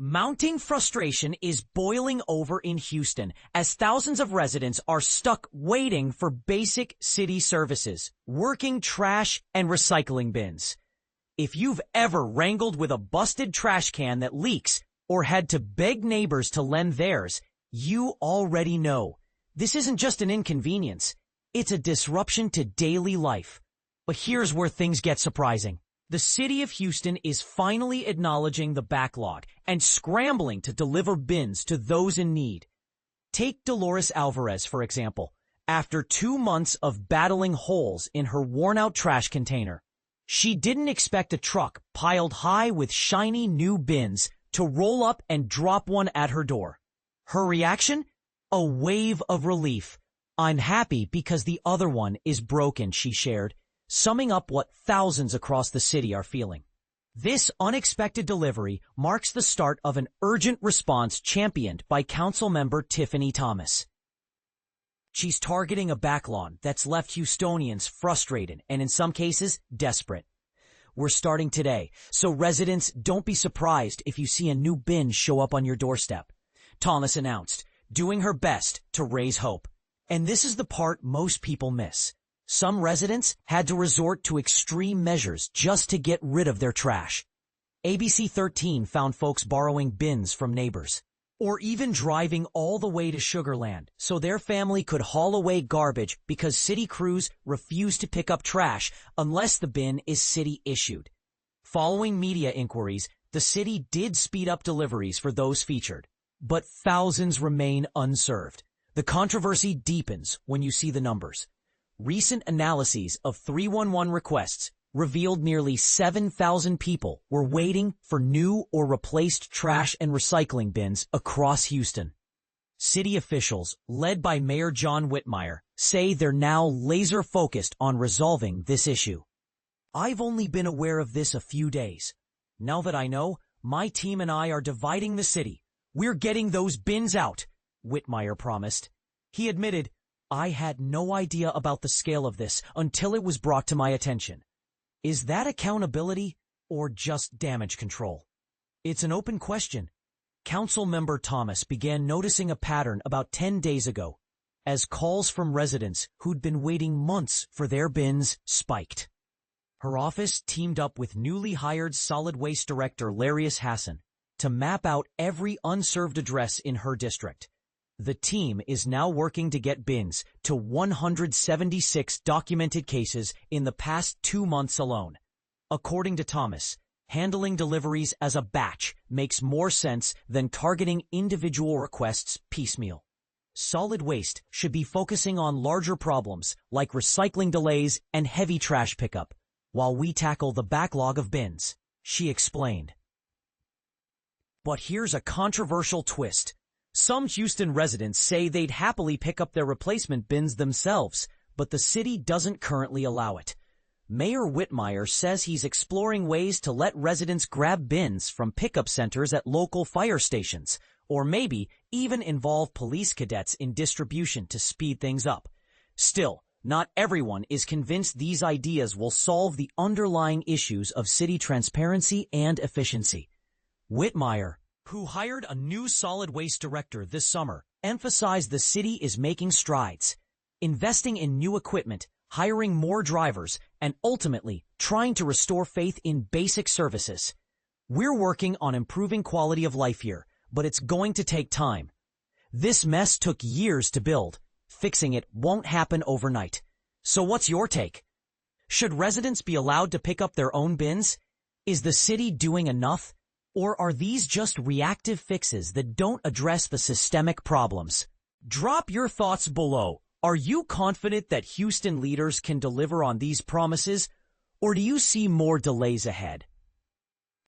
Mounting frustration is boiling over in Houston as thousands of residents are stuck waiting for basic city services, working trash and recycling bins. If you've ever wrangled with a busted trash can that leaks or had to beg neighbors to lend theirs, you already know. This isn't just an inconvenience. It's a disruption to daily life. But here's where things get surprising. The city of Houston is finally acknowledging the backlog and scrambling to deliver bins to those in need. Take Dolores Alvarez, for example. After 2 months of battling holes in her worn-out trash container, she didn't expect a truck piled high with shiny new bins to roll up and drop one at her door. Her reaction? A wave of relief. "I'm happy because the other one is broken," she shared, summing up what thousands across the city are feeling. This unexpected delivery marks the start of an urgent response championed by Councilmember Tiffany Thomas. She's targeting a backlog that's left Houstonians frustrated and in some cases desperate. "We're starting today, so residents, don't be surprised if you see a new bin show up on your doorstep," Thomas announced, doing her best to raise hope. And this is the part most people miss. Some residents had to resort to extreme measures just to get rid of their trash. ABC 13 found folks borrowing bins from neighbors, or even driving all the way to Sugar Land so their family could haul away garbage because city crews refuse to pick up trash unless the bin is city issued. Following media inquiries, the city did speed up deliveries for those featured, but thousands remain unserved. The controversy deepens when you see the numbers. Recent analyses of 311 requests revealed nearly 7,000 people were waiting for new or replaced trash and recycling bins across Houston. City officials, led by Mayor John Whitmire, say they're now laser-focused on resolving this issue. "I've only been aware of this a few days. Now that I know, my team and I are dividing the city. We're getting those bins out," Whitmire promised. He admitted, "I had no idea about the scale of this until it was brought to my attention." Is that accountability or just damage control? It's an open question. Councilmember Thomas began noticing a pattern about 10 days ago as calls from residents who'd been waiting months for their bins spiked. Her office teamed up with newly hired solid waste director Larius Hassan to map out every unserved address in her district. The team is now working to get bins to 176 documented cases in the past 2 months alone. According to Thomas, handling deliveries as a batch makes more sense than targeting individual requests piecemeal. Solid waste should be focusing on larger problems like recycling delays and heavy trash pickup, while we tackle the backlog of bins, she explained. But here's a controversial twist. Some Houston residents say they'd happily pick up their replacement bins themselves, but the city doesn't currently allow it. Mayor Whitmire says he's exploring ways to let residents grab bins from pickup centers at local fire stations, or maybe even involve police cadets in distribution to speed things up. Still, not everyone is convinced these ideas will solve the underlying issues of city transparency and efficiency. Whitmire, who hired a new solid waste director this summer, emphasized the city is making strides, investing in new equipment, hiring more drivers, and ultimately trying to restore faith in basic services. "We're working on improving quality of life here, but it's going to take time. This mess took years to build. Fixing it won't happen overnight." So what's your take? Should residents be allowed to pick up their own bins? Is the city doing enough? Or are these just reactive fixes that don't address the systemic problems? Drop your thoughts below. Are you confident that Houston leaders can deliver on these promises, or do you see more delays ahead?